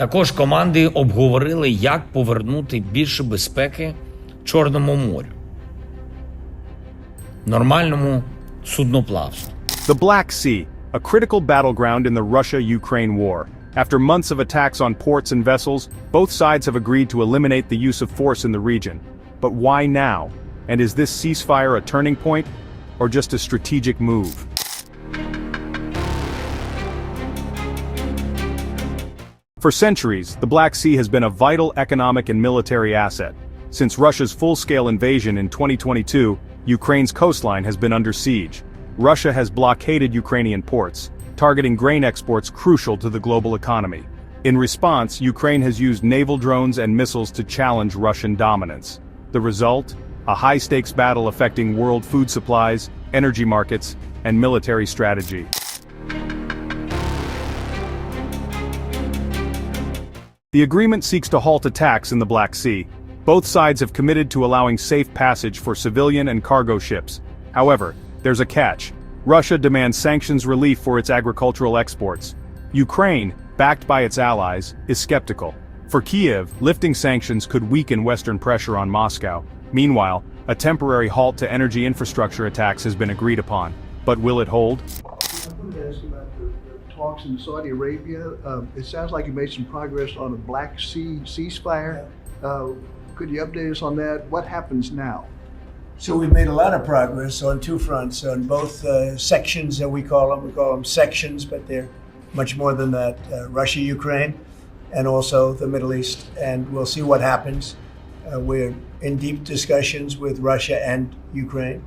Також команди обговорили, як повернути більше безпеки Чорному морю, нормальному судноплавству. The Black Sea, a critical battleground in the Russia-Ukraine war. After months of attacks on ports and vessels, both sides have agreed to eliminate the use of force in the region. But why now? And is this ceasefire a turning point, or just a strategic move? For centuries, the Black Sea has been a vital economic and military asset. Since Russia's full-scale invasion in 2022, Ukraine's coastline has been under siege. Russia has blockaded Ukrainian ports, targeting grain exports crucial to the global economy. In response, Ukraine has used naval drones and missiles to challenge Russian dominance. The result? A high-stakes battle affecting world food supplies, energy markets, and military strategy. The agreement seeks to halt attacks in the Black Sea. Both sides have committed to allowing safe passage for civilian and cargo ships. However, there's a catch. Russia demands sanctions relief for its agricultural exports. Ukraine, backed by its allies, is skeptical. For Kiev, lifting sanctions could weaken Western pressure on Moscow. Meanwhile, a temporary halt to energy infrastructure attacks has been agreed upon. But will it hold? I wanted to ask you about the talks in Saudi Arabia. It sounds like you made some progress on a Black Sea ceasefire. Could you update us on that? What happens now? So we've made a lot of progress on two fronts, on both sections that we call them. We call them sections, but they're much more than that. Russia, Ukraine, and also the Middle East. And we'll see what happens. We're in deep discussions with Russia and Ukraine.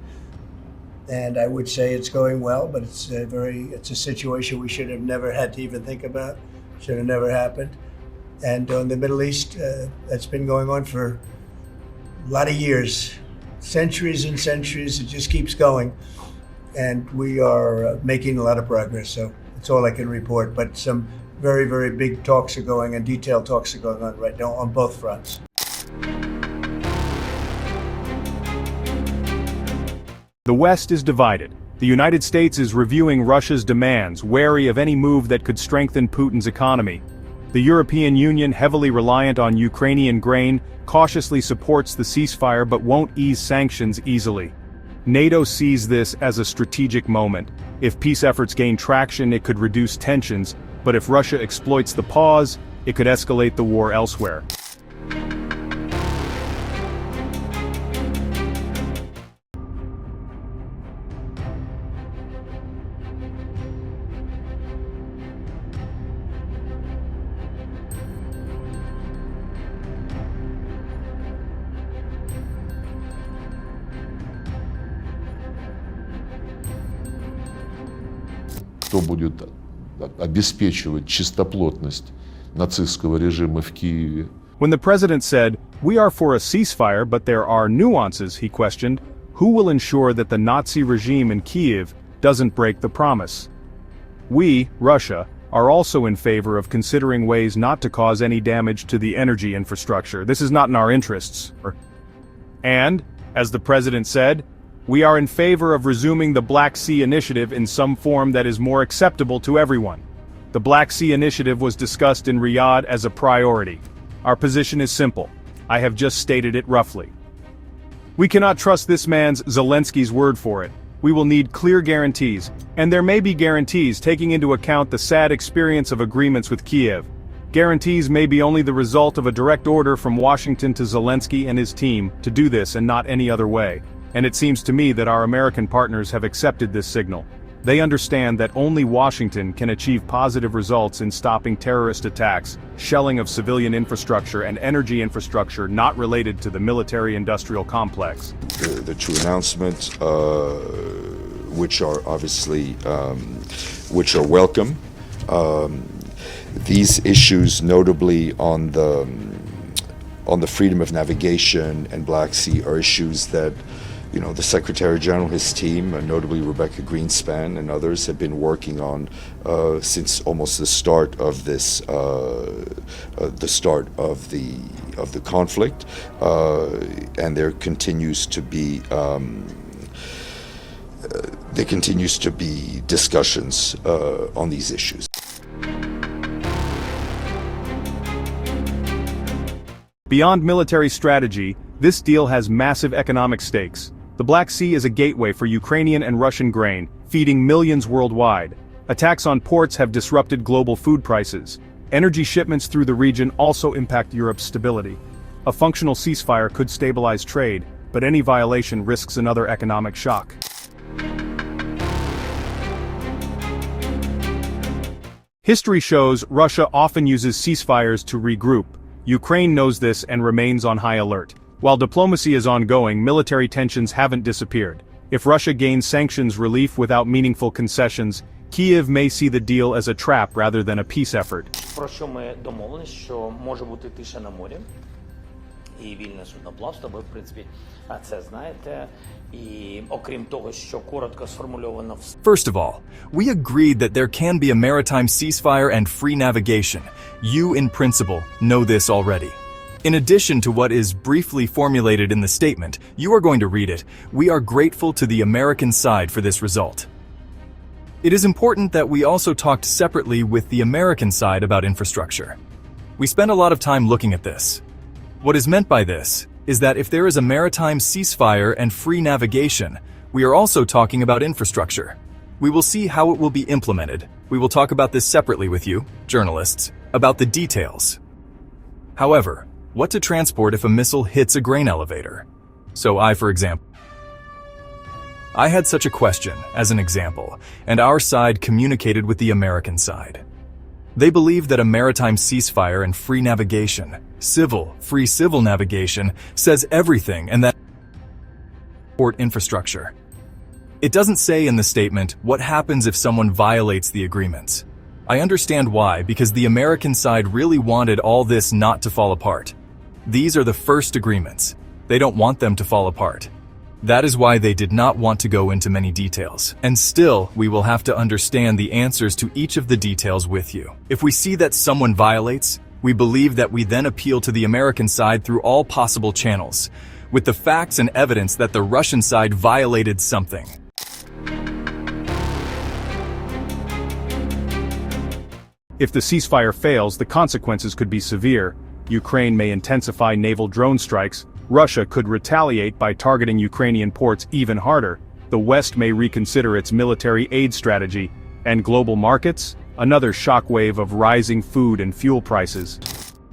And I would say it's going well, but it's a situation we should have never had to even think about. Should have never happened. And on the Middle East, that's been going on for a lot of years. Centuries and centuries, it just keeps going. And we are making a lot of progress, so that's all I can report. But some very, very big talks are going and detailed talks are going on right now on both fronts. The West is divided. The United States is reviewing Russia's demands, wary of any move that could strengthen Putin's economy. The European Union, heavily reliant on Ukrainian grain, cautiously supports the ceasefire but won't ease sanctions easily. NATO sees this as a strategic moment. If peace efforts gain traction, it could reduce tensions, but if Russia exploits the pause, it could escalate the war elsewhere. Кто будет обеспечивать чистоплотность нацистского режима в Киеве? When the president said, "We are for a ceasefire, but there are nuances," he questioned, who will ensure that the Nazi regime in Kiev doesn't break the promise? We, Russia, are also in favor of considering ways not to cause any damage to the energy infrastructure. This is not in our interests. And, as the president said, we are in favor of resuming the Black Sea Initiative in some form that is more acceptable to everyone. The Black Sea Initiative was discussed in Riyadh as a priority. Our position is simple. I have just stated it roughly. We cannot trust this man's Zelensky's word for it. We will need clear guarantees, and there may be guarantees taking into account the sad experience of agreements with Kiev. Guarantees may be only the result of a direct order from Washington to Zelensky and his team to do this and not any other way. And it seems to me that our American partners have accepted this signal. They understand that only Washington can achieve positive results in stopping terrorist attacks, shelling of civilian infrastructure and energy infrastructure not related to the military-industrial complex. The two announcements, which are obviously, which are welcome. These issues, notably on the freedom of navigation and Black Sea, are issues that the Secretary General, his team, and notably Rebecca Greenspan and others, have been working on since almost the start of this, the conflict, and there continues to be discussions on these issues. Beyond military strategy, this deal has massive economic stakes. The Black Sea is a gateway for Ukrainian and Russian grain, feeding millions worldwide. Attacks on ports have disrupted global food prices. Energy shipments through the region also impact Europe's stability. A functional ceasefire could stabilize trade, but any violation risks another economic shock. History shows Russia often uses ceasefires to regroup. Ukraine knows this and remains on high alert. While diplomacy is ongoing, military tensions haven't disappeared. If Russia gains sanctions relief without meaningful concessions, Kyiv may see the deal as a trap rather than a peace effort. Про що ми домовились, що може бути тиша на морі і вільне судноплавство, ви, в принципі, це знаєте. І окрім того, що коротко сформульовано в First of all, we agreed that there can be a maritime ceasefire and free navigation. You, in principle, know this already. In addition to what is briefly formulated in the statement, you are going to read it. We are grateful to the American side for this result. It is important that we also talked separately with the American side about infrastructure. We spent a lot of time looking at this. What is meant by this is that if there is a maritime ceasefire and free navigation, we are also talking about infrastructure. We will see how it will be implemented. We will talk about this separately with you, journalists, about the details. However, what to transport if a missile hits a grain elevator? So for example, I had such a question, as an example, and our side communicated with the American side. They believe that a maritime ceasefire and free navigation, free civil navigation, says everything and that port infrastructure. It doesn't say in the statement what happens if someone violates the agreements. I understand why, because the American side really wanted all this not to fall apart. These are the first agreements. They don't want them to fall apart. That is why they did not want to go into many details. And still, we will have to understand the answers to each of the details with you. If we see that someone violates, we believe that we then appeal to the American side through all possible channels, with the facts and evidence that the Russian side violated something. If the ceasefire fails, the consequences could be severe. Ukraine may intensify naval drone strikes. Russia could retaliate by targeting Ukrainian ports even harder. The West may reconsider its military aid strategy. And global markets? Another shockwave of rising food and fuel prices.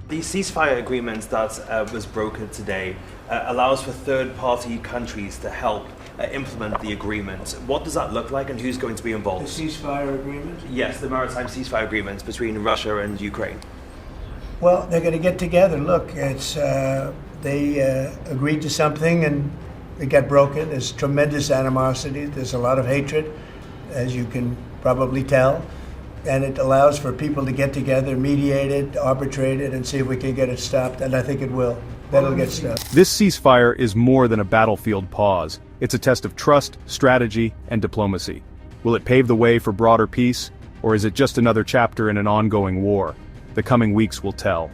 The ceasefire agreement that was brokered today allows for third-party countries to help implement the agreement. What does that look like and who's going to be The involved? ceasefire agreement? Yes, the maritime ceasefire agreement between Russia and Ukraine. Well, they're going to get together. Look, it's they agreed to something and it got broken. There's tremendous animosity. There's a lot of hatred, as you can probably tell. And it allows for people to get together, mediate it, arbitrate it, and see if we can get it stopped. And I think it will. That'll get stopped. This ceasefire is more than a battlefield pause. It's a test of trust, strategy, and diplomacy. Will it pave the way for broader peace, or is it just another chapter in an ongoing war? The coming weeks will tell.